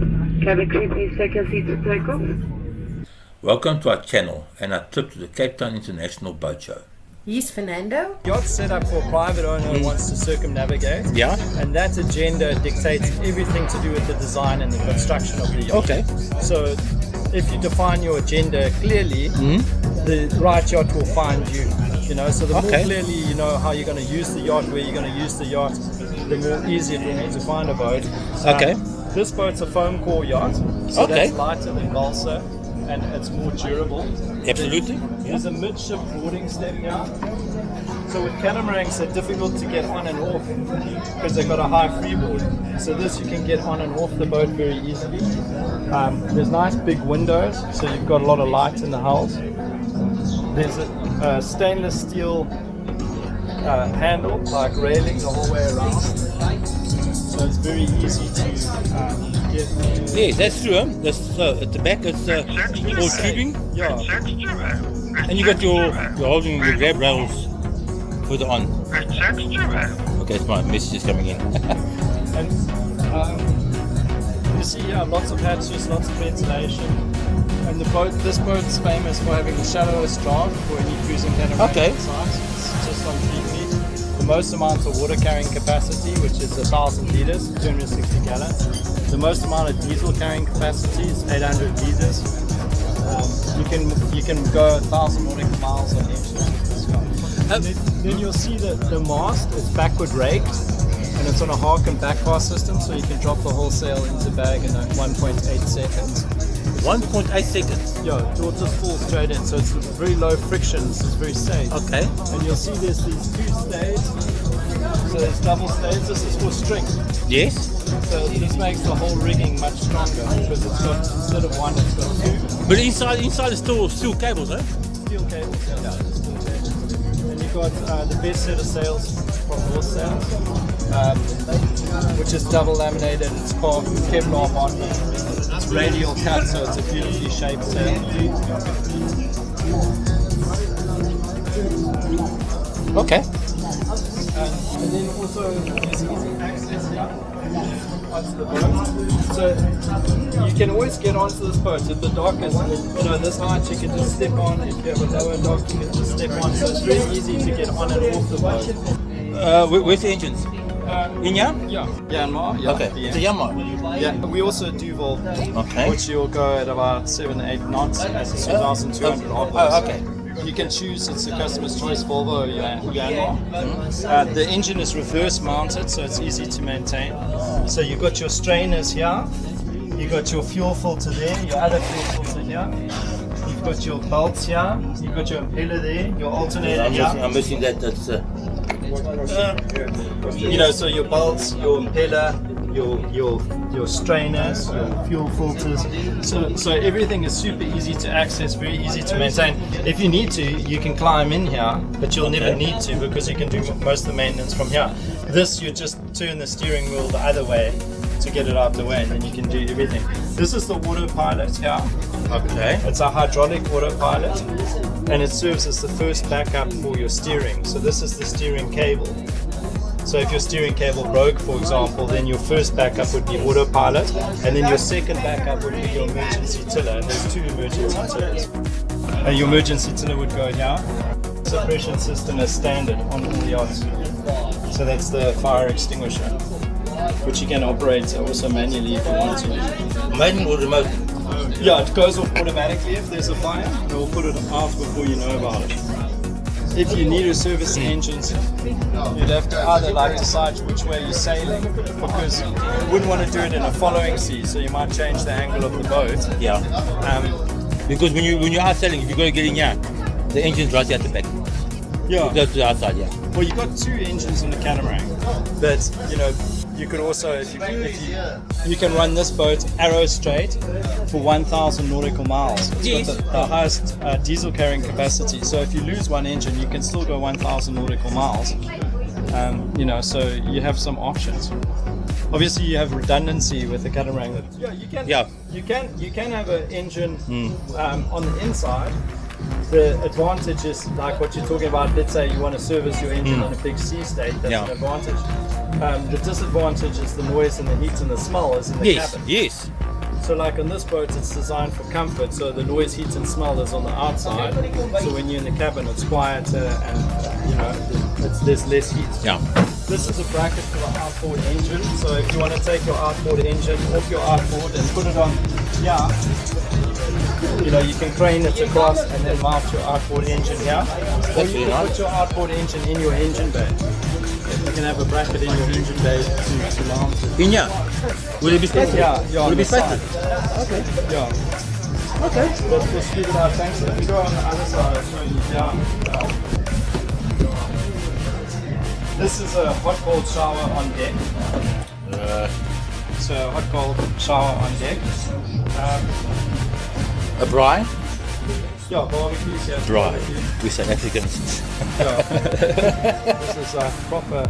Cabin crew, please take your seats at takeoff. Welcome to our channel and our trip to the Cape Town International Boat Show. He's Fernando. Yacht's set up for a private owner who wants to circumnavigate. Yeah. And that agenda dictates everything to do with the design and the construction of the yacht. Okay. So if you define your agenda clearly, the right yacht will find you. You know, so the more clearly you know how you're going to use the yacht, where you're going to use the yacht, the more easy it will be to find a boat. Okay. This boat's a foam core yacht, so that's lighter than balsa and it's more durable. Absolutely. There's a midship boarding step here. So with catamarans, they're difficult to get on and off because they've got a high freeboard. So this you can get on and off the boat very easily. There's nice big windows, so you've got a lot of light in the hulls. There's a stainless steel handle, like railing the whole way around. So it's very easy to get. Yes, that's true. That's, at the back it's all tubing. Yeah. And you got you're holding your grab rails further on. Okay, it's my message is coming in. And you see here lots of hatches, lots of ventilation. And this boat's famous for having the shallowest draft for any cruising catamaran size. It's just on 3 feet. The most amount of water carrying capacity, which is 1,000 liters, 260 gallons. The most amount of diesel carrying capacity is 800 liters. You can go 1,000 nautical miles on each of this yacht. Then you'll see that the mast is backward raked, and it's on a hark and back bar system, so you can drop the whole sail into bag in 1.8 seconds. 1.8 seconds. Yeah, it will just fall straight in, so it's very low friction, so it's very safe. Okay. And you'll see there's these 2 stays, so there's double stays. This is for string. Yes. So this makes the whole rigging much stronger because it's got, instead of 1, it's got 2. But inside is still steel cables, eh? Steel cables, yeah. Steel cables. And you've got the best set of sails from North Sails, which is double laminated. It's called Kevlar bottom. It's radial cut, so it's a beautifully shaped sail. Okay. And then also there's easy access here onto the boat. So you can always get onto this boat. If the dock is, this height, you can just step on. If you have a lower dock, you can just step on. So it's very easy to get on and off the boat. Where's the engines? In here? Yeah. Yanmar. Yeah. Okay. It's a Yamaha. Yeah. We also do Volvo, Okay. which you'll go at about 7-8 knots as a 2,200 RPM. Oh, okay. You can choose, it's the customer's choice, Volvo or Yanmar. The engine is reverse mounted, so it's easy to maintain. So you've got your strainers here, you've got your fuel filter there, your other fuel filter here, you've got your belts here, you've got your impeller there, your alternator here. I'm missing that. That's so your belts, your impeller, your strainers, your fuel filters. So everything is super easy to access, very easy to maintain. If you need to, you can climb in here, but you'll never need to because you can do most of the maintenance from here. This, you just turn the steering wheel the other way to get it out the way, and then you can do everything. This is the autopilot here. okay. It's a hydraulic autopilot, and it serves as the first backup for your steering. So this is the steering cable. So if your steering cable broke, for example, then your first backup would be autopilot, and then your second backup would be your emergency tiller. And there's 2 emergency tillers. Your emergency tiller would go here. Suppression system is standard on all yachts. So that's the fire extinguisher, which you can operate also manually if you want to. Manual or remote? Yeah, it goes off automatically if there's a fire. It will put it out before you know about it. If you need to service the engines, you'd have to either decide which way you're sailing, because you wouldn't want to do it in a following sea, so you might change the angle of the boat. Yeah. Because when you are sailing, if you're going to get in here, the engine's right here at the back. Yeah. It goes to the outside, yeah. Well, you've got 2 engines on the catamaran, but you could also, if you can run this boat arrow straight for 1,000 nautical miles. It's got the highest diesel carrying capacity. So if you lose one engine, you can still go 1,000 nautical miles. So you have some options. Obviously, you have redundancy with the catamaran. You can have an engine on the inside. The advantage is like what you're talking about. Let's say you want to service your engine on a big sea state. That's an advantage. The disadvantage is the noise and the heat and the smell is in the cabin. Yes. So like on this boat, it's designed for comfort, so the noise, heat and smell is on the outside. So when you're in the cabin, it's quieter and there's less heat. Yeah. This is a bracket for the outboard engine. So if you want to take your outboard engine off your outboard and put it on, you can crane it across and then mount your outboard engine here. Or you can put your outboard engine in your engine bay. You can have a bracket in your engine bay to mount it. In here? Will it be spotted? Yeah. Will it be spotted? Okay. Yeah. Okay. Let's just speed it out. Thanks. If you go on the other side, I'll show you. Yeah. This is a hot cold shower on deck. So hot cold shower on deck. A brine? Yeah, barbecues. Yeah. Dry. Barbecue. We South Africans. Yeah. This is a proper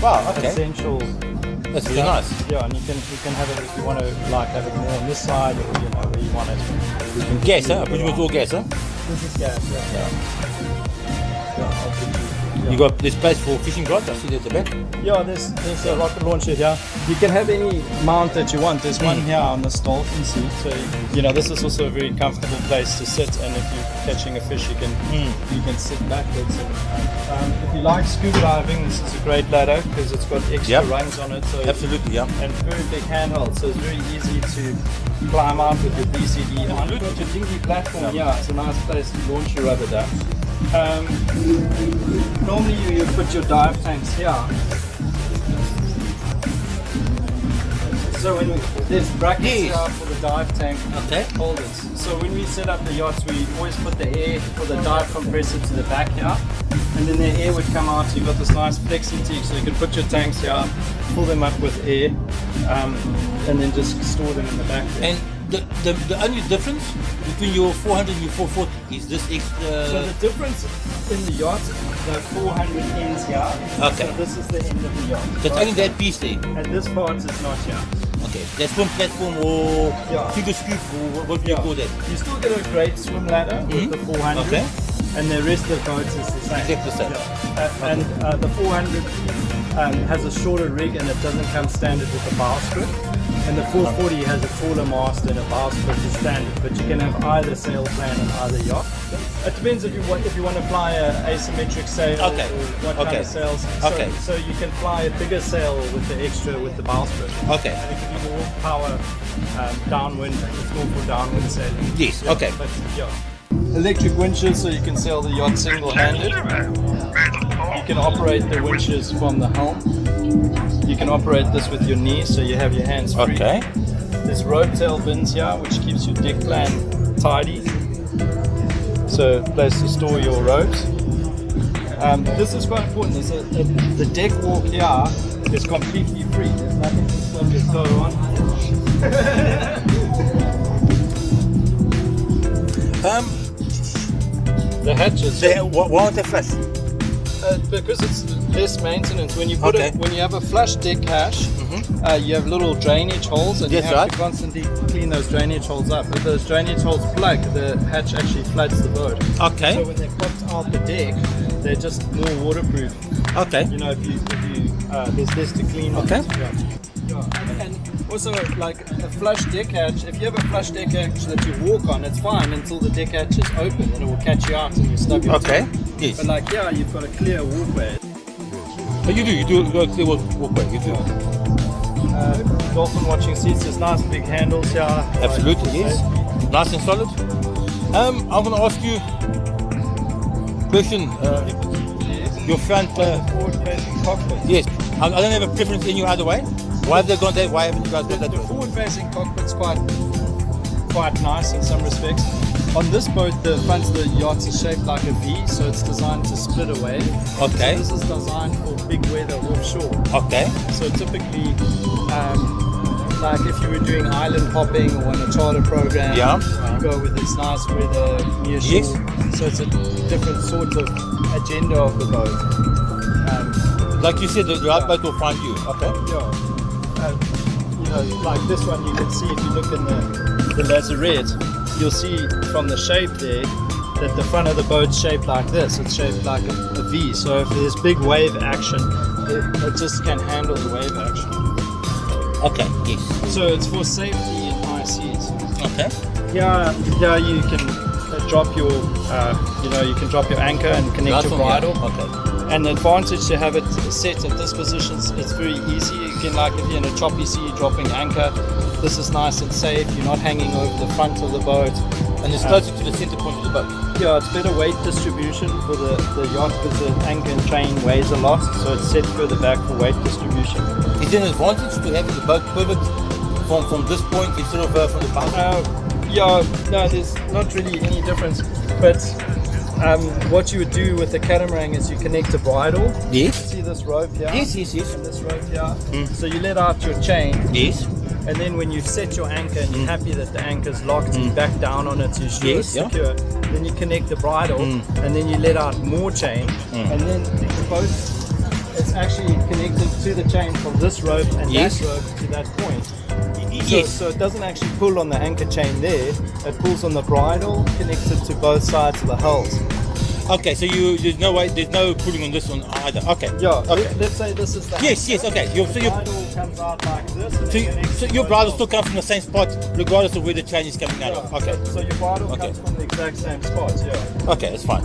Wow, okay. essential. That's really nice. Yeah, and you can have it if you want to have it more on this side or where you want it. Gas, huh? I presume it's all gas, huh? This is gas. Yeah. I'll put you. You got this place for fishing rods, I see that at the back. Yeah, there's a rocket launcher here. You can have any mount that you want. There's one here on this dolphin seat. So this is also a very comfortable place to sit. And if you're catching a fish, you can sit backwards. And, if you like scuba diving, this is a great ladder because it's got extra rungs on it. So Absolutely, yeah. And very big handheld, so it's very easy to climb out with your BCD on. You've got your dinghy platform. Yeah, it's a nice place to launch your rubber duck. Normally you put your dive tanks here. So there's brackets here for the dive tank holders. So when we set up the yachts, we always put the air for the dive compressor to the back here, and then the air would come out. So you've got this nice flexi teak, so you can put your tanks here, fill them up with air, and then just store them in the back there. And the only difference between your 400 and your 440 is this extra. So the difference in the yacht, the 400 ends here. Okay. So this is the end of the yacht. So it's only that piece there. And this part is not here. Okay. That's swim platform or figure scoop or what do you call that? You still get a great swim ladder with the 400. Okay. And the rest of the boats is the same. Exactly the same. Yeah. And the 400 has a shorter rig and it doesn't come standard with the bowsprit. And the 440 has a taller mast and a bowsprit is standard, but you can have either sail plan on either yacht. It depends if you want to fly a asymmetric sail or what kind of sails. So you can fly a bigger sail with the bowsprit. Okay. And it can be more power downwind. It's more for downwind sailing. Yes. Yeah, Okay. But electric winches, so you can sail the yacht single-handed. You can operate the winches from the helm. You can operate this with your knees, so you have your hands free. Okay. There's rope tail bins here, which keeps your deck plan tidy. So, place to store your ropes. This is quite important. The deck walk here is completely free. There's nothing to stop your toe on. The hatches. Why aren't they flush? Because it's less maintenance. When you when you have a flush deck hatch, you have little drainage holes, and you have to constantly clean those drainage holes up. If those drainage holes plug, the hatch actually floods the boat. Okay. So when they're popped out the deck, they're just more waterproof. Okay. If you there's less to clean. Okay. And also, like a flush deck hatch, if you have a flush deck hatch that you walk on, it's fine until the deck hatch is open, and it will catch you out and you stub your toe. Yes. But like here, you've got a clear walkway. But you do got a clear walkway. You do. Dolphin watching seats. There's nice big handles here. Absolutely, yes. Nice and solid. I'm going to ask you a question. Your front. Forward-facing cockpit. Yes. I don't have a preference in you either way. Why have they gone that? Why haven't you guys gone that The way? forward-facing cockpit's quite nice in some respects. On this boat, the front of the yacht is shaped like a V, so it's designed to split away. Okay. So this is designed for big weather offshore. Okay. So typically, like if you were doing island hopping or on a charter program, you go with this nice weather near shore. Yes. So it's a different sort of agenda of the boat. Like you said, the outboat will find you. Okay. Yeah. Like this one, you can see if you look in the lazarette, you'll see from the shape there that the front of the boat's shaped like this. It's shaped like a V. So if there's big wave action, it just can handle the wave action. Okay. Yes. So it's for safety in high seat. Okay. Here you can drop your, you can drop your anchor and connect That's your one, yeah. bridle. Okay. And the advantage to have it set at this position is it's very easy. You can, like, if you're in a choppy sea dropping anchor, this is nice and safe. You're not hanging over the front of the boat. And it's closer to the center point of the boat. Yeah, it's better weight distribution for the yacht because the anchor and chain weighs a lot, so it's set further back for weight distribution. Is there an advantage to having the boat pivot from this point instead of from the bow? No, there's not really any difference. But what you would do with the catamaran is you connect a bridle. Yes. See this rope here? Yes. And this rope here. So you let out your chain. Yes. And then when you set your anchor and you're happy that the anchor's locked and you back down on it, so you're sure it's secure, then you connect the bridle and then you let out more chain. And then the boat is actually connected to the chain from this rope and that rope to that point. So it doesn't actually pull on the anchor chain there, it pulls on the bridle connected to both sides of the hulls. Okay, so there's no pulling on this one either. Okay. Yeah. Okay. Let's say this is the Yes. Okay. Your bridle comes out like this. so your bridle still comes from the same spot regardless of where the chain is coming out of. Okay. So your bridle comes from the exact same spot. Yeah. Okay, that's fine.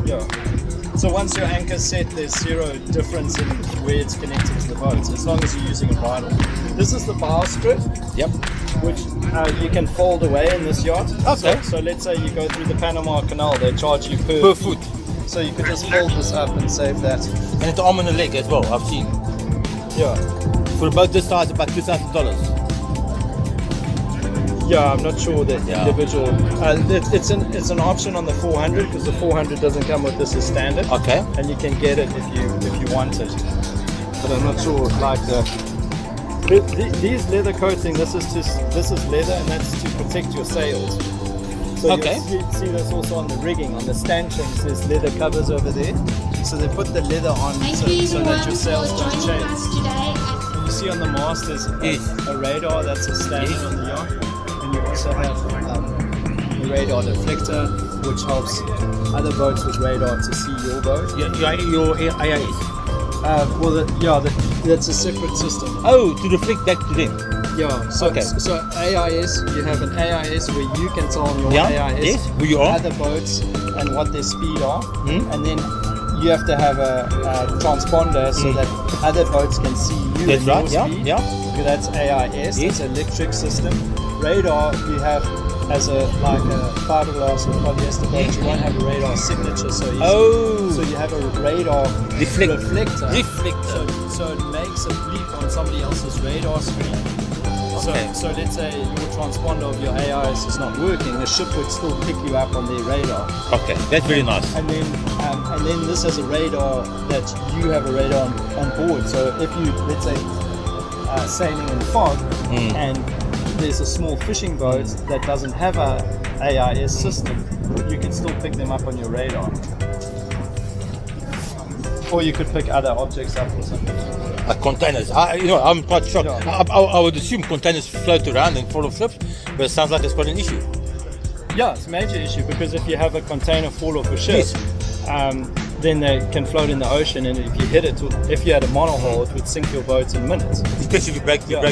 Yeah. So once your anchor's set, there's zero difference in where it's connected to the boat, as long as you're using a bridle. This is the bow strip. Yep. Which you can fold away in this yacht. Okay. So let's say you go through the Panama Canal, they charge you Per foot. So you could just fold this up and save that. And it's arm and a leg as well, I've seen. Yeah. For a boat this size, about $2,000. Yeah, I'm not sure that Yeah. individual. It's an option on the 400 because the 400 doesn't come with this as standard. Okay. And you can get it if you want it. But I'm not sure like these leather coating. This is leather and that's to protect your sails. So Okay. you see this also on the rigging, on the stanchions. There's leather covers over there. So they put the leather on so that your sails don't change. And you see on the mast there's a radar that's a standard on the yacht. And you also have a radar deflector, which helps other boats with radar to see your boat. Your AIS. That's a separate system. Oh, to reflect back to them. Yeah. So AIS, you have an AIS where you can tell on your AIS where you are. other boats and what their speed are, and then you have to have a transponder so that other boats can see you. That's and right. your speed. Okay, that's AIS. It's an electric system. Radar you have as a fiberglass or polyester boat. You won't have a radar signature, so you have a radar reflector. So it makes a bleep on somebody else's radar screen. Okay. So let's say your transponder of your AIS is not working, the ship would still pick you up on their radar. Okay, that's very nice. And then this has a radar that you have a radar on board. So if you, let's say, sailing in fog and there's a small fishing boat that doesn't have a AIS system, you can still pick them up on your radar. Or you could pick other objects up or something. Containers. I'm quite shocked. Yeah. I would assume containers float around and fall off ships, but it sounds like it's quite an issue. Yeah, it's a major issue because if you have a container fall off a ship, then they can float in the ocean, and if you hit it, if you had a monohull, it would sink your boat in minutes. Especially if you break your...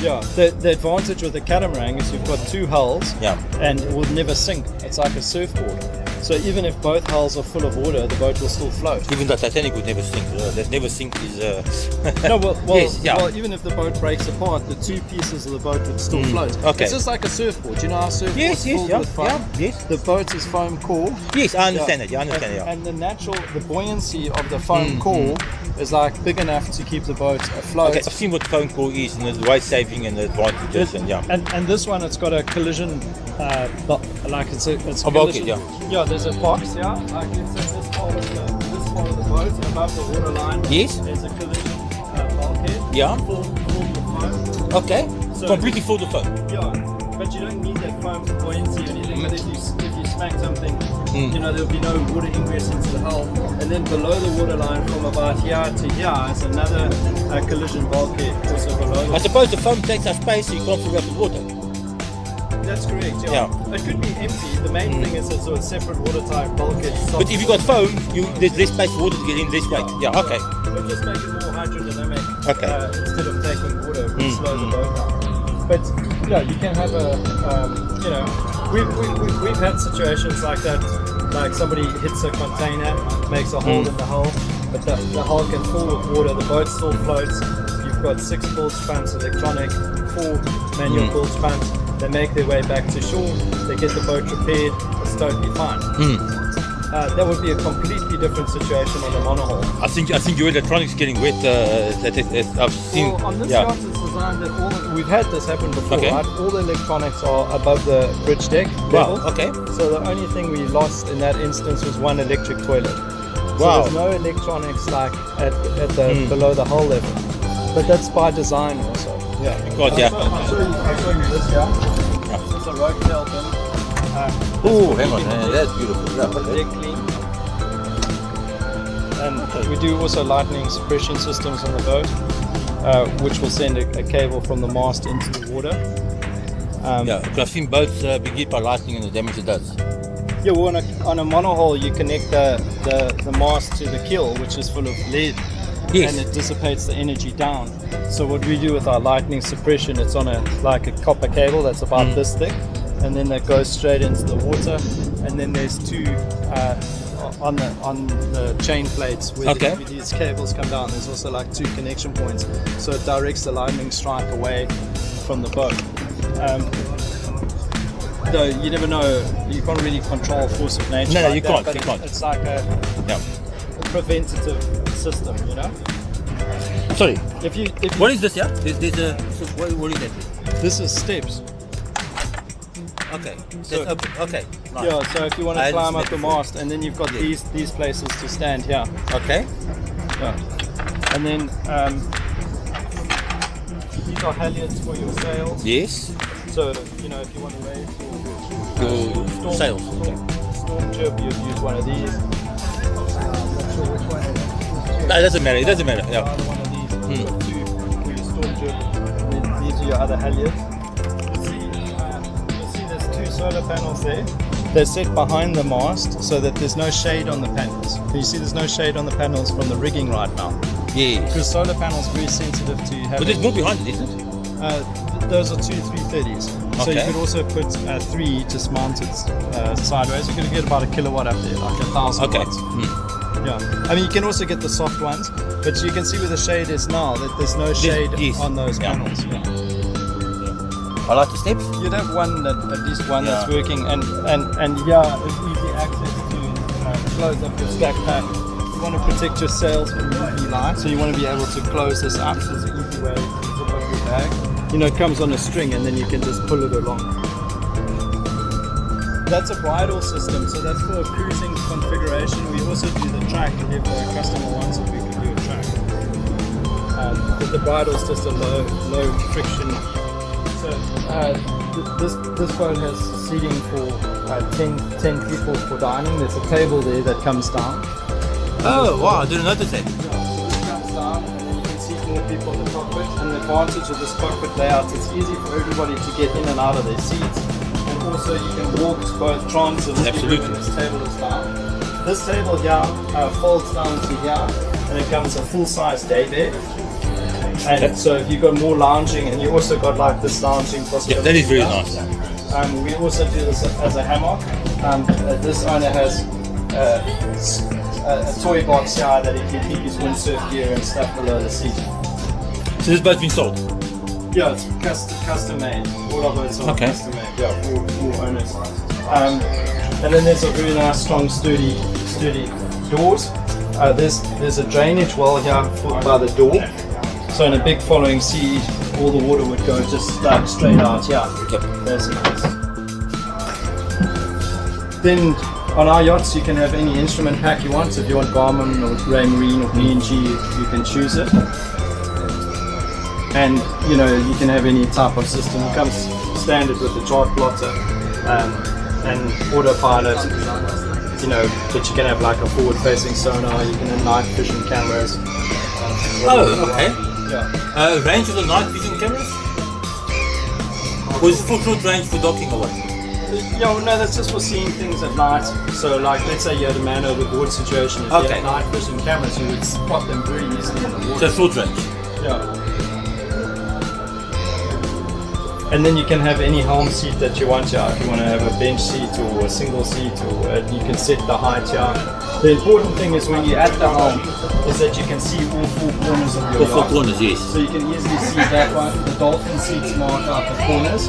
Yeah, the advantage with the catamaran is you've got two hulls, and it will never sink. It's like a surfboard. So even if both hulls are full of water, the boat will still float. Even the Titanic would never sink. That never sink is... Well, even if the boat breaks apart, the two pieces of the boat would still float. Okay. It's just like a surfboard. You know how surfboards filled with foam? Yes. The boat is foam core. Yes, I understand it. I understand it. And the buoyancy of the foam core is like big enough to keep the boat afloat. Okay, I've seen what foam core is and the weight saving and the advantages and this one, it's got a collision, it's a bulkhead, Yeah, there's a box, like let's say this part of the boat above the water line. Yes. There's a collision bulkhead. Yeah. Full of foam. Okay. So completely full of foam. Yeah, but you don't need that foam for buoyancy or anything. But if you smack something, there'll be no water ingress into the hull. And then below the water line, from about here to here, is another collision bulkhead also below. I suppose the foam takes up space, so you can't fill it up with water. That's correct. Yeah. It could be empty. The main thing is it's a separate watertight bulkhead. But if you got foam, there's less space for water to get in, less weight. Yeah. Okay. But just make it more hydrodynamic. Okay. Instead of taking water, it will slow the boat down. But yeah, you can have a, you know, we've had situations like that, like somebody hits a container, makes a hole in the hull, but the hull can fill with water, the boat still floats. You've got 6 bilge pumps, electronic, 4 manual bilge pumps. They make their way back to shore, they get the boat repaired, it's totally fine. That would be a completely different situation on a monohull. I think your electronics getting wet. I've seen. Well, on this yacht, it's designed that we've had this happen before, right? All the electronics are above the bridge deck level. Wow. Okay. So the only thing we lost in that instance was one electric toilet. So Wow. there's no electronics like at the below the hull level, but that's by design also. Yeah. Because yeah. I'll show you this yacht. It's a rope tail bin. Oh, hang on, that's beautiful. Yeah, okay. Clean. And we do also lightning suppression systems on the boat, which will send a cable from the mast into the water. Yeah, because I've seen boats be hit by lightning and the damage it does. Yeah, well, on a monohull, you connect the mast to the keel, which is full of lead, and it dissipates the energy down. So what we do with our lightning suppression, it's on like a copper cable that's about this thick, and then that goes straight into the water. And then there's 2 on the chain plates where these cables come down. There's also like 2 connection points, so it directs the lightning strike away from the boat. Though you never know, you can't really control force of nature. No, like you that, can't. You can't. It's like a preventative system, you know. Sorry. If you what is this? Yeah. What is that? This is steps. Okay. So, okay. Nice. Yeah. So if you want to climb up the mast, and then you've got these places to stand here. Okay. Yeah. And then these are halyards for your sails. Yes. So you know if you want to raise your sails. Storm jib, you'd use one of these. I'm not sure which one it is. No, it doesn't matter. It doesn't matter. Yeah. Either one of these. You've got 2 for your storm jib, and then these are your other halyards. You'll see there's 2 solar panels there. They're set behind the mast so that there's no shade on the panels. Can you see there's no shade on the panels from the rigging right now? Yes. Because solar panels are very sensitive to having... But there's more behind it, isn't it? Those are 2 330s. So you could also put 3 just mounted sideways. You're going to get about a kilowatt up there, like 1,000 watts. Yeah. I mean, you can also get the soft ones, but you can see where the shade is now, that there's no shade on those panels. Yeah. I like the steps. You'd have one, at least one that's working, and yeah, it's easy access to close up your stack pack. You want to protect your sails from UV light, so you want to be able to close this up. So there's an easy way to zip up your bag. You know, it comes on a string, and then you can just pull it along. That's a bridle system, so that's for a cruising configuration. We also do the track if the customer wants it, we can do a track. But the bridle is just a low friction. So this boat has seating for 10 people for dining. There's a table there that comes down. Oh wow, I didn't notice that. Yeah, so it comes down and then you can seat more people in the cockpit. And the advantage of this cockpit layout, it's easy for everybody to get in and out of their seats. And also you can walk to both transit when this table is down. This table here folds down to here, and it comes a full-size day bed. And so if you've got more lounging, and you also got like this lounging possibility. Yeah, that is very nice. We also do this as a hammock. This owner has a toy box here that he can keep his windsurf gear and stuff below the seat. So this boat's been sold? Yeah, it's custom made. All of it's custom made. Yeah, for owners. And then there's a really nice, strong, sturdy doors. There's a drainage well here by the door. So in a big following sea, all the water would go just like straight out here. Yep. Then on our yachts, you can have any instrument pack you want. So if you want Garmin or Raymarine or B&G, you can choose it. And you know, you can have any type of system. It comes standard with the chart plotter and autopilot. You know, but you can have like a forward-facing sonar. You can have night vision cameras. Oh, okay. Yeah. Range of the night vision cameras? Or is it full short range for docking or what? Yeah, well, no, that's just for seeing things at night. So, like, let's say you had a man overboard situation. If you had night vision cameras, you would spot them very easily in the water. So short range? Yeah. And then you can have any Helm seat that you want here. If you want to have a bench seat or a single seat, or you can set the height here. The important thing is when you're at the Helm is that you can see all four corners of your yacht. All four corners, yes. So you can easily see that one. The dolphin seats mark out the corners.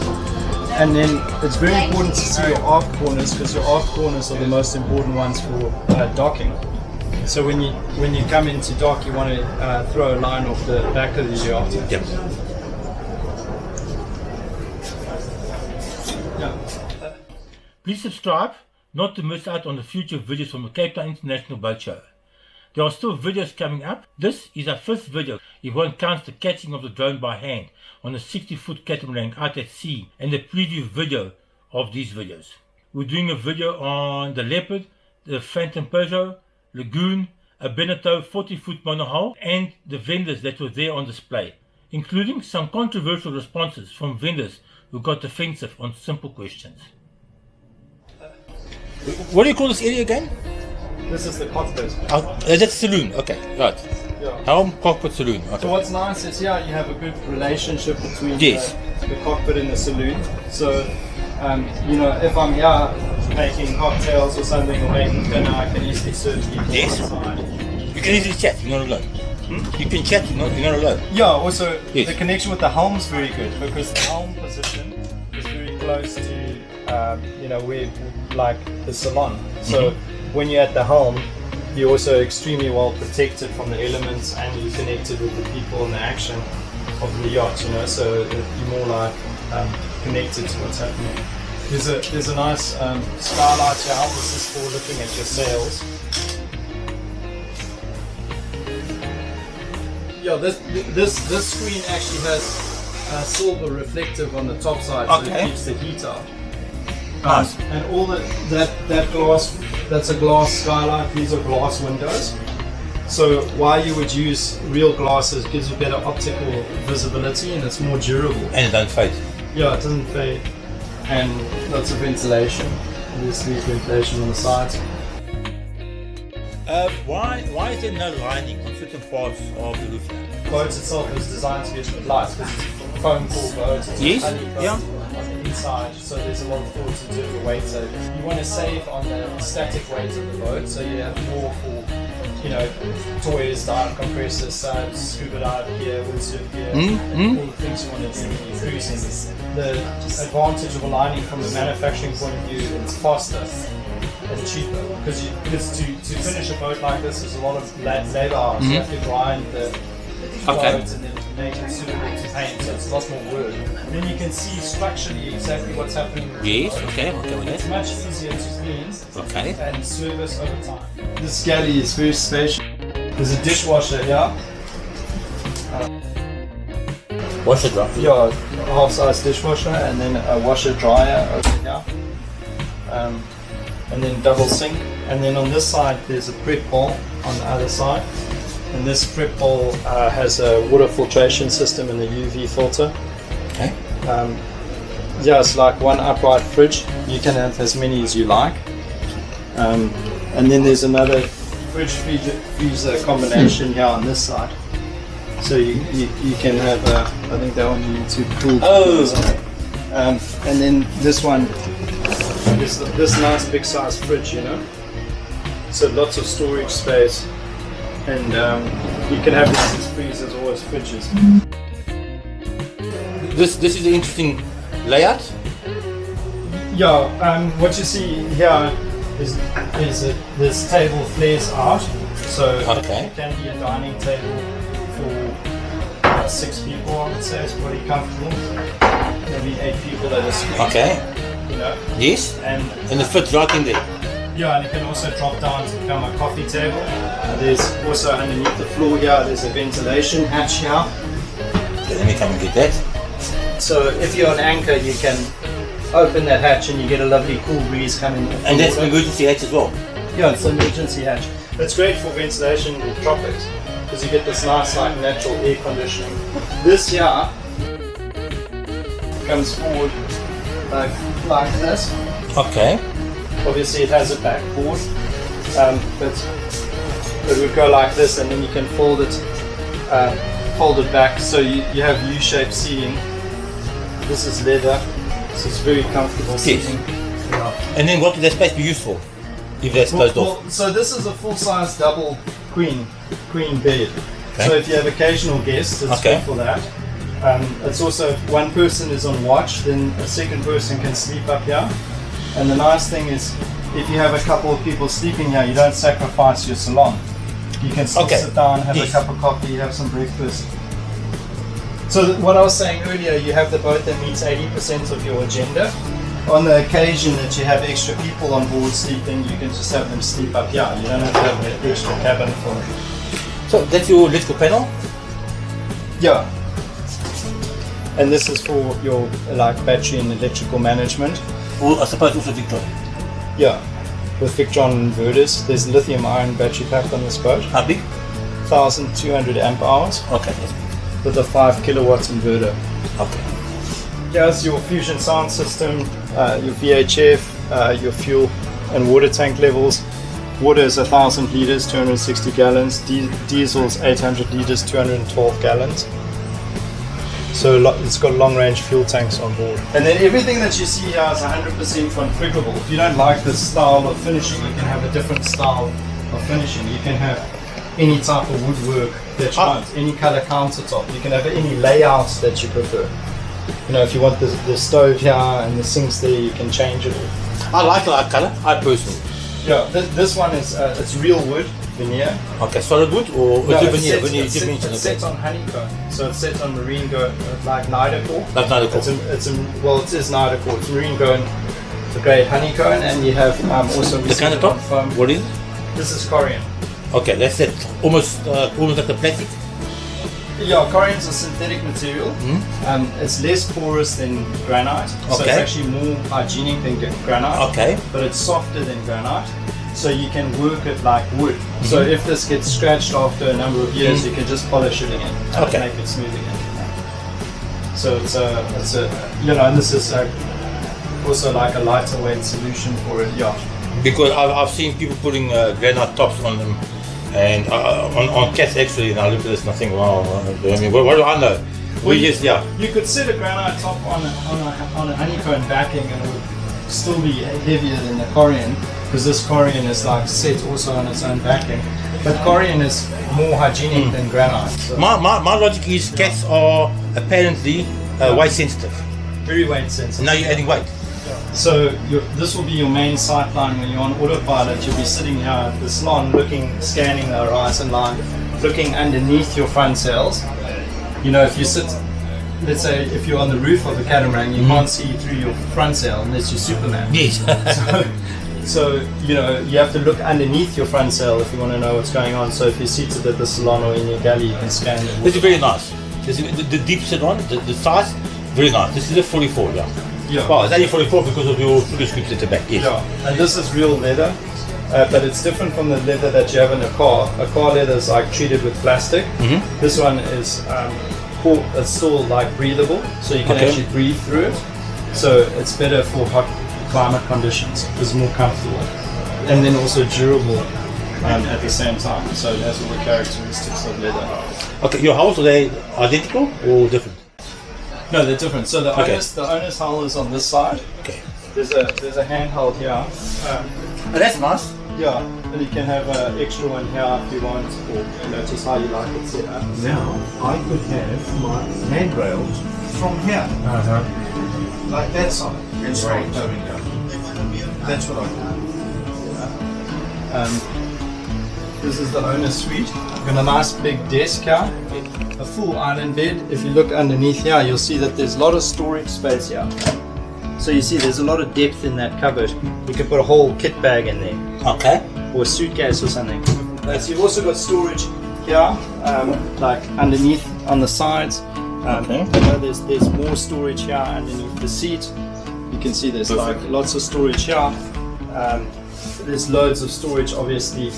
And then it's very important to see your aft corners, because your aft corners are the most important ones for docking. So when you come into dock, you want to throw a line off the back of the yacht. Yep. Please subscribe not to miss out on the future videos from the Cape Town International Boat Show. There are still videos coming up. This is our first video if one counts the catching of the drone by hand on a 60-foot catamaran out at sea and the preview video of these videos. We're doing a video on the Leopard, the Phantom Peugeot, Lagoon, a Beneteau 40-foot monohull, and the vendors that were there on display, including some controversial responses from vendors who got defensive on simple questions. What do you call this area again? This is the cockpit. That's saloon, okay, right. Yeah. Helm, cockpit, saloon. Okay. So what's nice is you have a good relationship between Yes. the cockpit and the saloon. So, if I'm here making cocktails or something or making dinner, I can easily serve people Yes. outside. You can easily chat, you're not alone. You can chat, you're not alone. Yeah, also Yes. the connection with the helm's very good, because the helm position is very close to, where, like the salon. So when you're at the helm, you're also extremely well protected from the elements, and you're connected with the people and the action of the yacht, so you're more like connected to what's happening. There's a nice skylight here. This is for looking at your sails. Yeah, this screen actually has silver reflective on the top side, so Okay. it keeps the heat out. Nice. And all that glass, that's a glass skylight. These are glass windows. So why you would use real glasses gives you better optical visibility, and it's more durable. And it don't fade. Yeah, it doesn't fade. And lots of ventilation. There's ventilation on the sides. Why is there no lining on certain parts of the roof? The boat itself is designed to be light because it's a foam core boat. It's Yes, honeycomb yeah. on the inside, so there's a lot of thought into the weight saving. You want to save on the static weight of the boat, so you have more for, toys, dive compressors, subs, scuba dive gear, windsurf gear, all the things you want to do when you're cruising. The advantage of aligning from the manufacturing point of view, it's faster and cheaper, because to finish a boat like this is a lot of labor hours. You have to grind the boat and then make it suitable to paint, so it's a lot more work. And then you can see structurally exactly what's happening. Yes, okay with It's that. much easier to clean Okay. and service over time. This galley is very spacious. There's a dishwasher here. What's it like? Yeah, half-size dishwasher, and then a washer dryer over here. And then double sink. And then on this side there's a prep bowl on the other side. And this prep bowl has a water filtration system and a UV filter. Okay. It's like one upright fridge. You can have as many as you like. And then there's another fridge freezer combination here on this side. So you can have, I think that one you need to cool. And then this one is this nice big size fridge, So lots of storage space. And you can have these as freezers or as fridges. This is an interesting layout. Yeah, what you see here is this table flares out, so it can be a dining table for 6 people. I would say it's pretty comfortable. Maybe 8 people at a screen. Okay. Yes. And it fits right in there. yeah, and it can also drop down to become a coffee table. There's also underneath the floor here, there's a ventilation hatch here. Okay, let me come and get that. So if you're an anchor, you can open that hatch and you get a lovely cool breeze coming in. And that's an emergency hatch as well. Yeah, it's an emergency hatch. It's great for ventilation in the tropics because you get this nice like natural air conditioning. This here comes forward like this. Okay. Obviously it has a backboard, but it would go like this, and then you can fold it back, so you have U-shaped seating This is leather. This is very comfortable seating. Yeah. And then what would that space be used for? If that's closed off? Well, so this is a full-size double queen bed. Okay. So if you have occasional guests, it's good for that. It's also, if one person is on watch, then a second person can sleep up here. And the nice thing is, if you have a couple of people sleeping here, you don't sacrifice your salon. You can still sit down, have a cup of coffee, have some breakfast. So what I was saying earlier, you have the boat that meets 80% of your agenda. On the occasion that you have extra people on board sleeping, you can just have them sleep up here. You don't have to have an extra cabin for them. So that's your electrical panel? Yeah. And this is for your battery and electrical management. Or I suppose also Victron? Yeah. With Victron inverters. There's lithium ion battery pack on this boat. How big? 1,200 amp hours. Okay, that's big. With a 5 kilowatts inverter. Okay. Here's your fusion sound system, your VHF, your fuel and water tank levels. Water is 1,000 liters, 260 gallons. Diesel's 800 liters, 212 gallons. So it's got long-range fuel tanks on board. And then everything that you see here is 100% configurable. If you don't like this style of finishing, you can have a different style of finishing. You can have any type of woodwork that you want, any color countertop. You can have any layouts that you prefer. You know, if you want the stove here and the sinks there, you can change it all. I like that color, I personally. Yeah, this one is it's real wood veneer. Okay, solid wood or No, veneer? It's set on honeycomb, so it's set on marine like Nidacore. Like Nidacore. Well, it is Nidacore. It's marine going, the grade honeycomb, and you have also the countertop. What is it? This is Corian. Okay, that's it. Almost like the plastic. Yeah, Corian's a synthetic material. It's less porous than granite, so it's actually more hygienic than granite. Okay. But it's softer than granite, so you can work it like wood. So if this gets scratched after a number of years, you can just polish it again and make it smooth again. So it's a and this is also like a lighter weight solution for a yacht. Because I've seen people putting granite tops on them. And on cats actually, and I look at this and I think, wow, I mean, what do I know? You could set a granite top on a honeycomb backing and it would still be heavier than the Corian, because this Corian is like set also on its own backing. But Corian is more hygienic than granite. So. My logic is cats are apparently weight sensitive. Very weight sensitive. And now you're adding weight. So this will be your main sight line when you're on autopilot. You'll be sitting here at the salon scanning the horizon line, looking underneath your front sails. You know, if you sit, let's say if you're on the roof of a catamaran, you can't see through your front sail unless you're Superman. Yes. so, you know, you have to look underneath your front sail if you want to know what's going on. So if you're seated at the salon or in your galley, you can scan it. This is very nice. The deep salon, the size, very nice. This is a 44, yeah. Yeah. Well, it's only 44 because of your sugar scoops at the back, yes. Yeah, and this is real leather, but it's different from the leather that you have in a car. A car leather is like treated with plastic. This one is it's still like breathable, so you can actually breathe through it. So it's better for hot climate conditions. It's more comfortable, and then also durable at the same time. So it has all the characteristics of leather. Okay, your hulls, are they identical or different? No, they're different. So the owner's hull is on this side. Okay. There's a handheld here. Oh, that's nice. Yeah, and you can have an extra one here if you want, or just how you like it set up. Now I could have my handrails from here, like that side, and start going down. That's what I do. This is the owner's suite. Got a nice big desk here. A full island bed. If you look underneath here, you'll see that there's a lot of storage space here. So you see there's a lot of depth in that cupboard. You can put a whole kit bag in there. Okay. Or a suitcase or something. So you've also got storage here, like underneath on the sides. You know, there's more storage here underneath the seat. You can see there's like lots of storage here. There's loads of storage obviously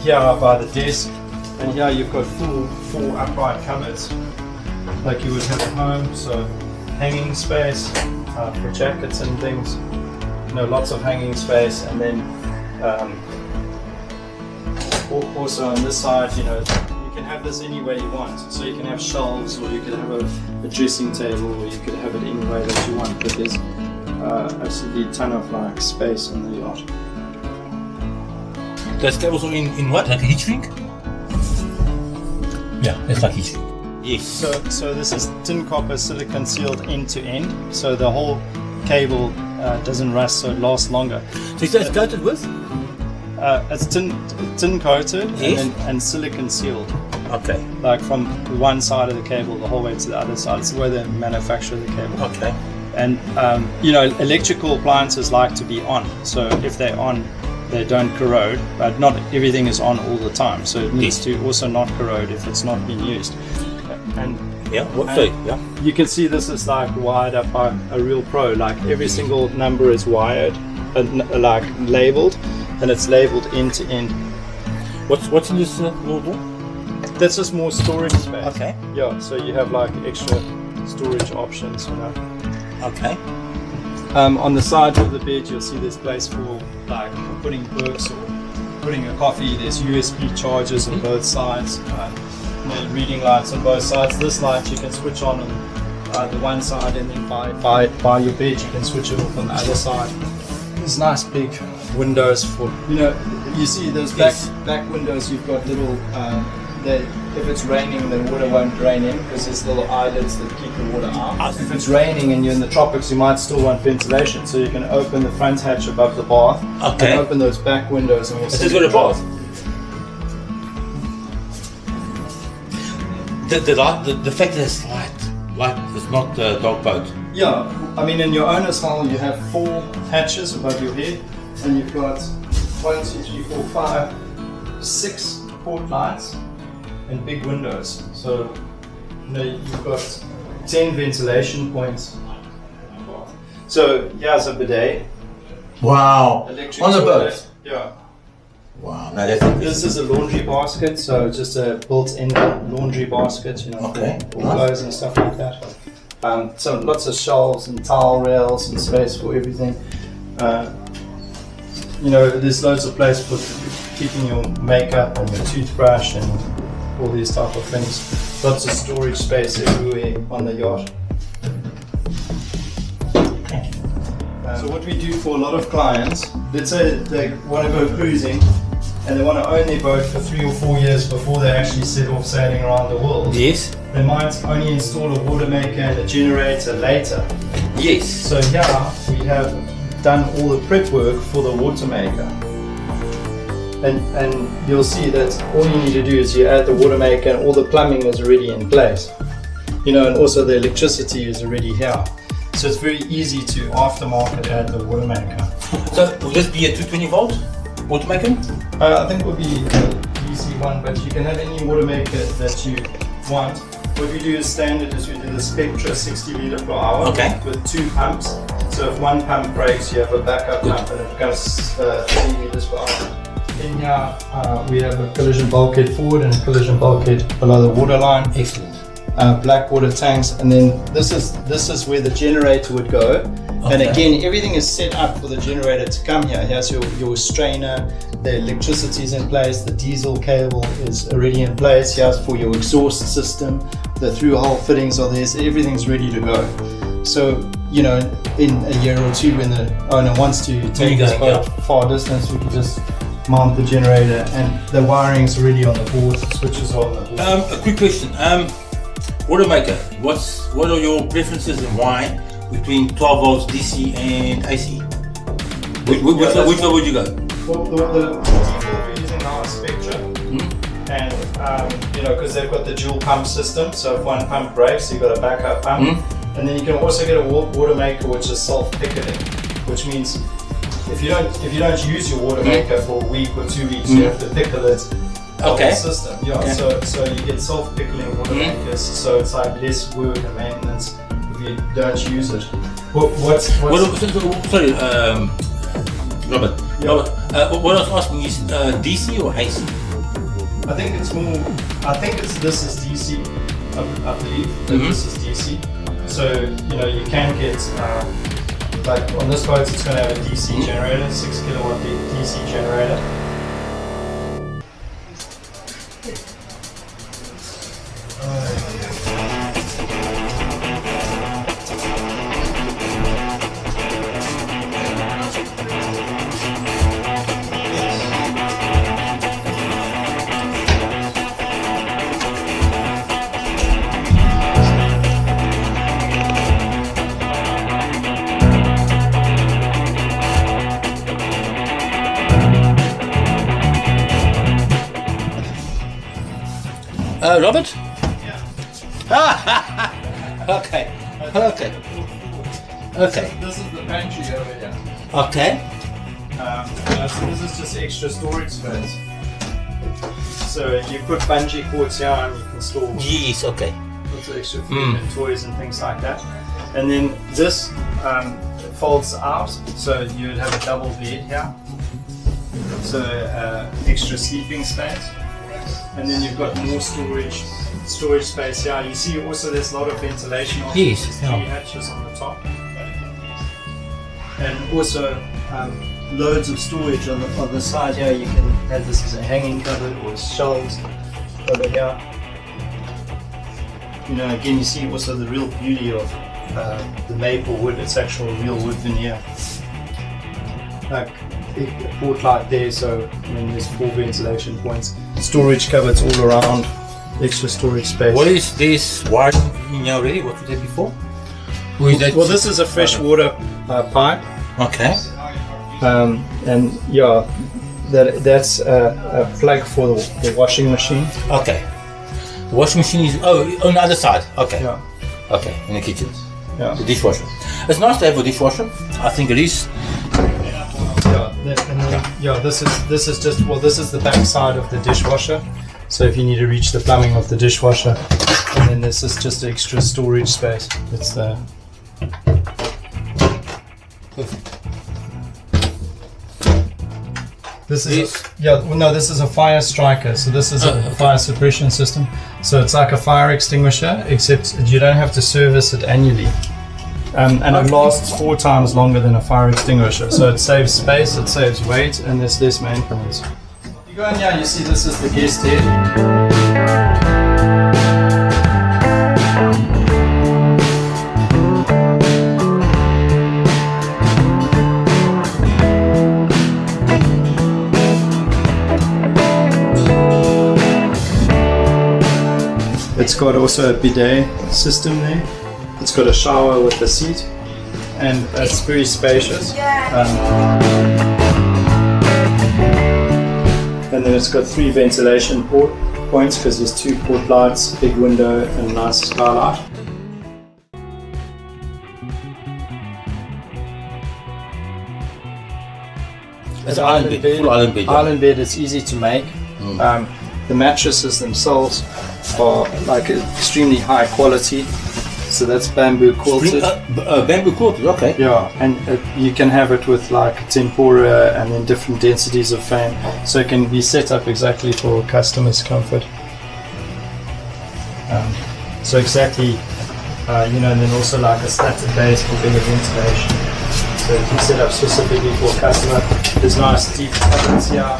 here by the desk. And here you've got full upright cupboards, like you would have at home. So hanging space for jackets and things. You know, lots of hanging space, and then also on this side, you know, you can have this any way you want. So you can have shelves, or you could have a dressing table, or you could have it any way that you want. But there's absolutely a ton of like space on the yacht. Does that also in what? Like a heat shrink? Yeah, it's like heat shrink. Yes. So this is tin copper silicon sealed end to end. So the whole cable doesn't rust, so it lasts longer. So it's coated with? It's tin coated, Yes. and silicon sealed. Okay. Like from one side of the cable the whole way to the other side. It's the way they manufacture the cable. Okay. And you know, electrical appliances like to be on. So if they're on, they don't corrode. But not everything is on all the time. So it needs to also not corrode if it's not being used. And you can see this is like wired up by a real pro. Like every single number is wired and like labeled, and it's labeled end to end. What's in this little? That's just more storage space. Okay. Yeah, so you have like extra storage options, you know. Okay. On the side of the bed, you'll see there's place for like putting books or putting a coffee. There's USB chargers on both sides. Reading lights on both sides. This light you can switch on the one side, and then by your bed you can switch it off on the other side. There's nice big windows for, you know, you see those back windows. You've got little if it's raining, the water won't drain in because there's little eyelets that keep the water out. If it's raining and you're in the tropics, you might still want ventilation, so you can open the front hatch above the bath and open those back windows. And This is got a bath. The fact that it's light, it's not a dog boat. Yeah, I mean, in your owner's hull you have 4 hatches above your head, and you've got 1, 2, 3, 4, 5, 6 port lights and big windows. So you know, you've got 10 ventilation points. So here's a bidet. Wow. Electric On the toilet. boat. Yeah. Wow. No, that's This is a laundry basket, so just a built-in laundry basket, you know, Okay. for clothes and stuff like that. So lots of shelves and towel rails and space for everything. You know, there's loads of place for keeping your makeup and your toothbrush and all these type of things. Lots of storage space everywhere on the yacht. So what we do for a lot of clients, let's say they want to go cruising and they want to own their boat for 3 or 4 years before they actually set off sailing around the world. Yes. They might only install a water maker and a generator later. Yes. So here we have done all the prep work for the water maker. And you'll see that all you need to do is you add the water maker and all the plumbing is already in place. You know, and also the electricity is already here. So it's very easy to aftermarket add the water maker. So will this be a 220 volt water maker? I think it would be a DC one, but you can have any water maker that you want. What we do is standard is we do the Spectra 60 litre per hour with 2 pumps. So if one pump breaks, you have a backup pump and it goes 30 litres per hour. In here we have a collision bulkhead forward and a collision bulkhead below the waterline. Excellent. Black water tanks, and then this is where the generator would go. And again, everything is set up for the generator to come here. Here's your strainer, the electricity is in place, the diesel cable is already in place. Here's for your exhaust system, the through-hole fittings are there, so everything's ready to go. So, you know, in a year or two when the owner wants to take this boat far distance, we can just mount the generator and the wiring's already on the board, the switches are on the board. A quick question. Water maker, what are your preferences and why between 12 volts DC and AC? Which one would you go? Well, the default we're using now is Spectra, and you know, because they've got the dual pump system, so if one pump breaks, you've got a backup pump, and then you can also get a water maker which is self-pickling, which means if you don't use your water maker for a week or 2 weeks, you have to pickle it. The system, so you get self-pickling water makers, so it's like less work and maintenance if you don't use it. Sorry, Robert. What I was asking is DC or AC? I think this is DC, I believe that this is DC. So you know you can get like on this boat it's going to have a DC generator, 6 kilowatt DC generator. Robert? Okay. This is the pantry over here. Okay. So this is just extra storage space. So you put bungee cords here and you can store Yes, okay. lots of extra food and toys and things like that. And then this folds out, so you would have a double bed here. So extra sleeping space. And then you've got more storage space here. You see also there's a lot of ventilation. Yes, There's yeah. 3 hatches on the top. And also loads of storage on the side here. You can have this as a hanging cupboard or shelves over here. You know, again, you see also the real beauty of the maple wood. It's actual real wood veneer. Like a port light there, so there's 4 ventilation points. Storage cupboards all around. Extra storage space. What is this wiring in here already? What was that before? Who is that? Well, this is a freshwater pipe. Okay. And yeah, that's a plug for the washing machine. Okay. The washing machine is on the other side. Okay. Yeah. Okay, in the kitchen. Yeah. The dishwasher. It's nice to have a dishwasher. I think it is. This is just, well, this is the back side of the dishwasher. So if you need to reach the plumbing of the dishwasher, and then this is just extra storage space. It's the This is this is a fire striker. So this is a fire suppression system. So it's like a fire extinguisher, except you don't have to service it annually. And it lasts 4 times longer than a fire extinguisher. So it saves space, it saves weight, and there's less maintenance. You go in here, you see this is the guest head. It's got also a bidet system there. It's got a shower with a seat, and it's very spacious. And then it's got 3 ventilation points because there's 2 port lights, big window, and a nice skylight. It's an island bed, full island bed. Yeah. Island bed, it's easy to make. The mattresses themselves are like extremely high quality. So that's bamboo quilted. Bamboo quilted, okay. Yeah, and you can have it with like tempura and then different densities of foam. So it can be set up exactly for customers' comfort. So exactly, and then also like a slatted base for bigger ventilation. So if you set up specifically for a customer, there's nice deep cupboards here.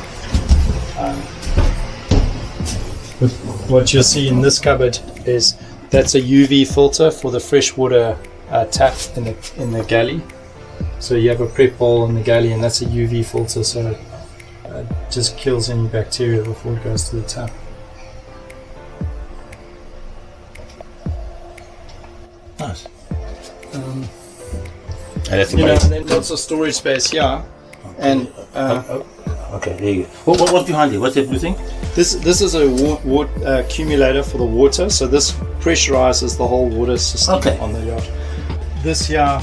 But what you'll see in this cupboard is that's a UV filter for the freshwater tap in the galley. So you have a prep bowl in the galley, and that's a UV filter, so it just kills any bacteria before it goes to the tap. Nice. And that's and then lots of storage space here. And okay, there you go. What's behind you? What's that blue thing? This is a accumulator for the water, so this pressurizes the whole water system on the yacht. This here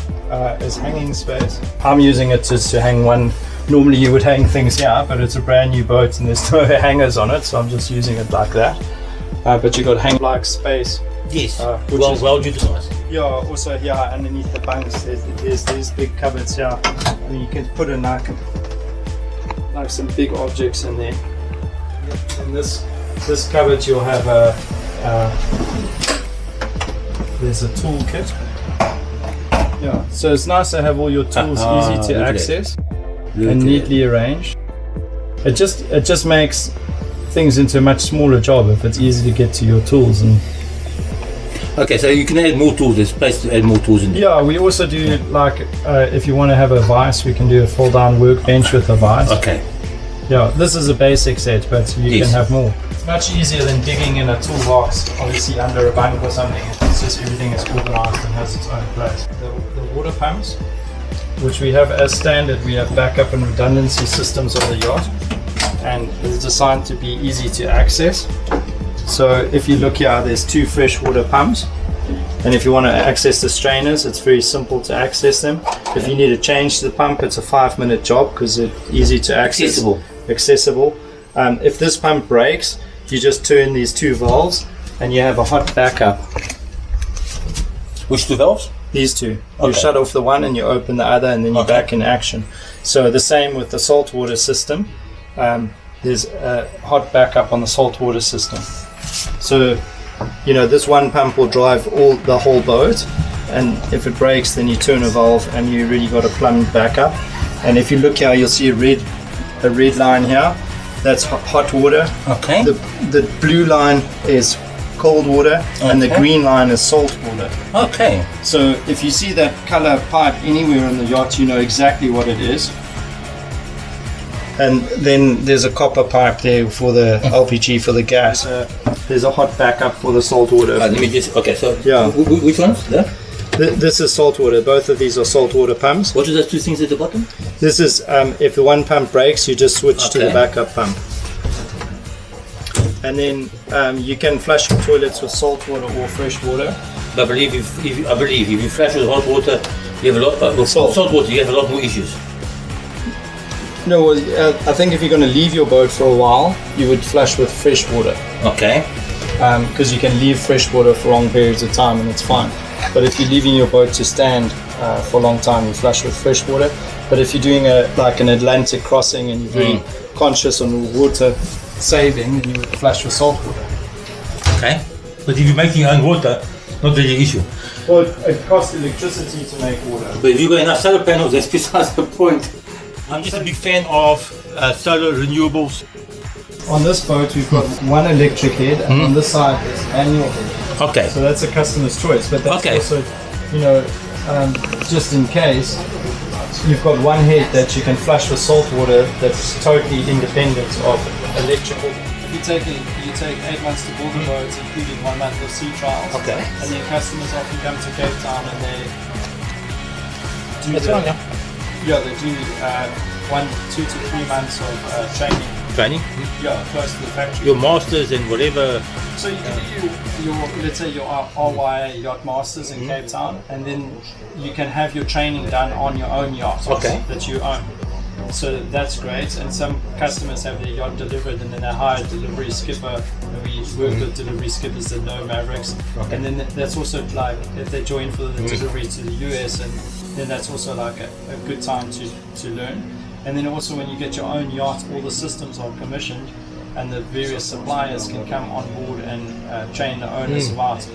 is hanging space. I'm using it to hang one. Normally you would hang things here, but it's a brand new boat and there's no hangers on it, so I'm just using it like that. But you've got hang-like space. Yes, well utilized. Yeah, also here underneath the bunks, there's these big cupboards here. And you can put in like some big objects in there. In this cupboard you'll have there's a tool kit. Yeah, so it's nice to have all your tools easy to access and neatly arranged. It just makes things into a much smaller job if it's easy to get to your tools. And okay, so you can add more tools. There's space to add more tools in there. yeah, we also do like if you want to have a vise, we can do a fold-down workbench with a vise. Okay. Yeah, this is a basic set, but you can have more. It's much easier than digging in a toolbox, obviously under a bunk or something. It's just everything is organized and has its own place. The water pumps, which we have as standard, we have backup and redundancy systems on the yacht, and it's designed to be easy to access. So if you look here, there's 2 freshwater pumps. And if you want to access the strainers, it's very simple to access them. If you need to change the pump, it's a 5-minute job because it's easy to access. Accessible. If this pump breaks, you just turn these 2 valves and you have a hot backup. Which 2 valves? These 2. Okay. You shut off the one and you open the other, and then you're back in action. So the same with the saltwater system. There's a hot backup on the saltwater system. So, you know, this one pump will drive the whole boat, and if it breaks, then you turn a valve and you really got a plumbed backup. And if you look here, you'll see a red line here. That's hot water. Okay. The blue line is cold water, and the green line is salt water. Okay. So if you see that color pipe anywhere on the yacht, you know exactly what it is. And then there's a copper pipe there for the LPG, for the gas. There's a hot backup for the salt water. Let me just, okay, so Yeah. which ones? There? This is salt water. Both of these are salt water pumps. What are those 2 things at the bottom? This is, if the one pump breaks, you just switch to the Okay. backup pump. And then you can flush your toilets with salt water or fresh water. I believe if you flush with hot water, you have a lot. With salt water, you have a lot more issues. No, well, I think if you're going to leave your boat for a while, you would flush with fresh water. Okay. Because you can leave fresh water for long periods of time and it's fine. But if you're leaving your boat to stand for a long time, you flush with fresh water. But if you're doing like an Atlantic crossing and you're very conscious on water saving, then you would flush with salt water. Okay. But if you're making your own water, not really an issue. Well, it costs electricity to make water. But if you've got enough solar panels, that's besides the point. I'm just a big fan of solar renewables. On this boat, we've got one electric head, and on this side is manual head. Okay. So that's a customer's choice, but that's Okay. also, you know, just in case, you've got one head that you can flush with salt water that's totally independent of electrical. You take 8 months to build a boat, including 1 month of sea trials. Okay. And then customers often come to Cape Town and they do That's fine, yeah. Yeah, they do 2 to 3 months of training. Training. Yeah, close to the factory. Your masters and whatever. So you can do your let's say your RYA Yacht Masters in Cape Town, and then you can have your training done on your own yacht that you own. So that's great, and some customers have their yacht delivered and then they hire a delivery skipper, and we work with delivery skippers that know Mavericks. And then that's also like if they join for the delivery to the US, and then that's also like a good time to learn. And then also when you get your own yacht, all the systems are commissioned and the various suppliers can come on board and train the owners about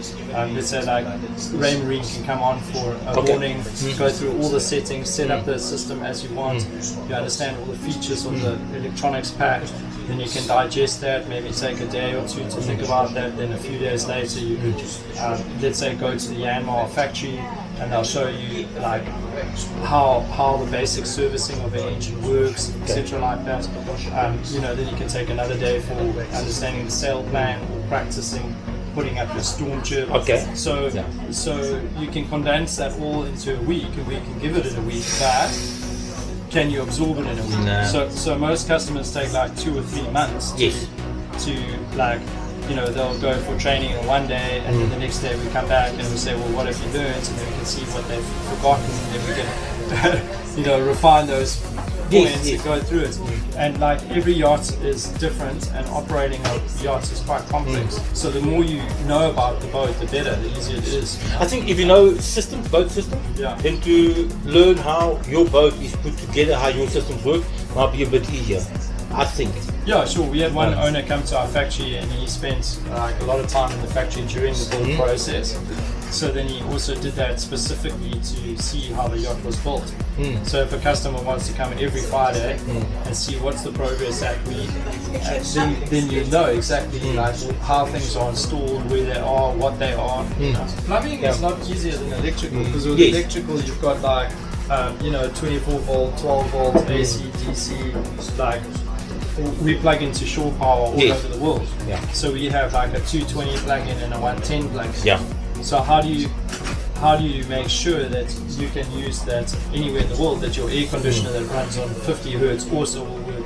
let's say like Ray Marine can come on for a morning, go through all the settings, set up the system as you want, you understand all the features of the electronics pack, then you can digest that, maybe take a day or 2 to think about that, then a few days later you could let's say go to the Yanmar factory and they'll show you like how the basic servicing of an engine works, etc. like that. You know, then you can take another day for understanding the sail plan or practicing putting up your storm jib. Okay. So you can condense that all into a week, and we can give it in a week. But can you absorb it in a week? No. So most customers take like 2 or 3 months to like, you know, they'll go for training in one day, and then the next day we come back and we say, well, what have you learned? And then we can see what they've forgotten, and then we can, you know, refine those points and go through it. And like every yacht is different, and operating a yacht is quite complex. So the more you know about the boat, the better, the easier it is. I think if you know boat system, then to learn how your boat is put together, how your systems work, might be a bit easier, I think. Yeah, sure. We had one owner come to our factory, and he spent like a lot of time in the factory during the build process. So then he also did that specifically to see how the yacht was built. So if a customer wants to come in every Friday and see what's the progress that week, then you know exactly like how things are installed, where they are, what they are. Plumbing is not easier than electrical, because with electrical you've got like you know, 24 volt, 12 volt, AC, DC, like we plug into shore power all over the world. So we have like a 220 plug-in and a 110 plug-in. So how do you make sure that you can use that anywhere in the world, that your air conditioner that runs on 50 hertz also will work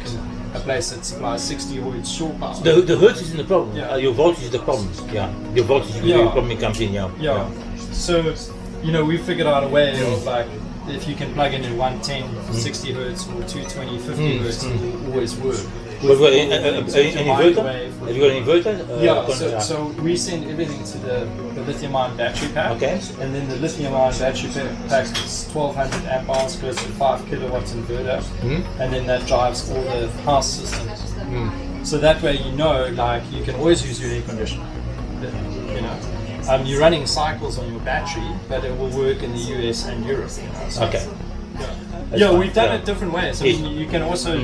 a place that supplies 60 hertz shore power. The hertz isn't the problem. Yeah. Your voltage is the problem. Yeah. Your voltage is the problem comes in. Yeah. Yeah. So, you know, we figured out a way of like, if you can plug in at 110, 60 hertz or 220, 50 hertz, it will always work. Have you got an inverter? Have you got an inverter? So we send everything to the lithium-ion battery pack. Okay. And then the lithium-ion battery pack is 1200 amp hours, goes to 5 kilowatts inverter. And then that drives all the house systems. So that way, you know, like, you can always use your air conditioner. You know, you're running cycles on your battery, but it will work in the US and Europe. You know, so Okay. Yeah, we've done it different ways. I mean, you can also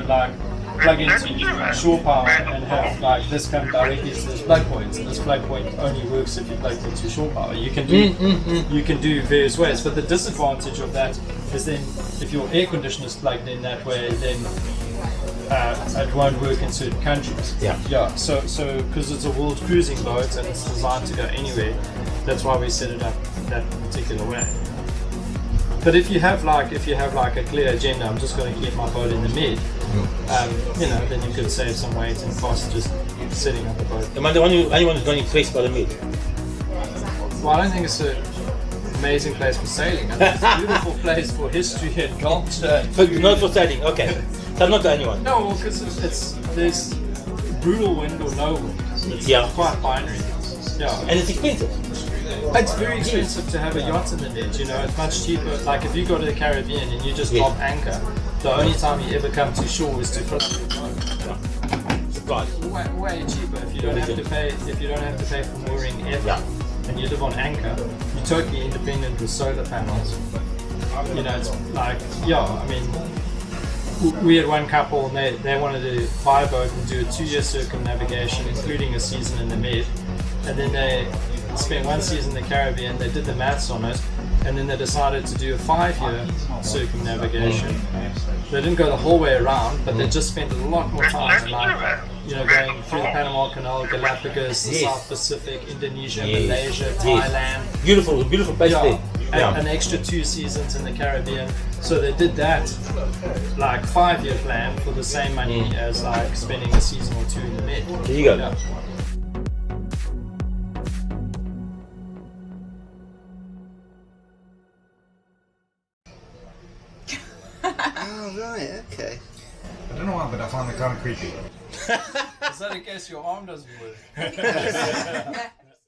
like plug into shore power and have like this come directly to this plug point. So this plug point only works if you plug into shore power. You can do various ways, but the disadvantage of that is then if your air conditioner is plugged in that way, then it won't work in certain countries. Yeah. So because it's a world cruising boat and it's designed to go anywhere, that's why we set it up that particular way. But if you have like a clear agenda, I'm just going to keep my boat in the mid. You know, then you could save some weight and cost just setting up the boat. Am I the only one who's not impressed by the mid? Well, I don't think it's an amazing place for sailing. I think it's a beautiful place for history and culture. Not for sailing. Okay, so I'm not the only one. No, because there's brutal wind or no wind. It's quite binary. Yeah, And it's expensive. it's very expensive to have a yacht in the net. You know, it's much cheaper. Like if you go to the Caribbean and you just drop anchor, the only time you ever come to shore is to Surprise. way cheaper. If you don't have to pay, for mooring ever, and you live on anchor, you're totally independent with solar panels. You know, it's like I mean, we had one couple and they wanted to buy a boat and do a 2-year circumnavigation, including a season in the Med, and then they spent 1 season in the Caribbean. They did the maths on it, and then they decided to do a 5-year circumnavigation. They didn't go the whole way around, but they just spent a lot more time, like, you know, going through the Panama Canal, Galapagos, the South Pacific, Indonesia, Malaysia, Thailand. Beautiful place there. An extra 2 seasons in the Caribbean. So they did that, like 5-year plan for the same money as like spending a season or 2 in the Med. There you go. Oh, right, okay. I don't know why, but I found it kind of creepy. Is that in case your arm doesn't work?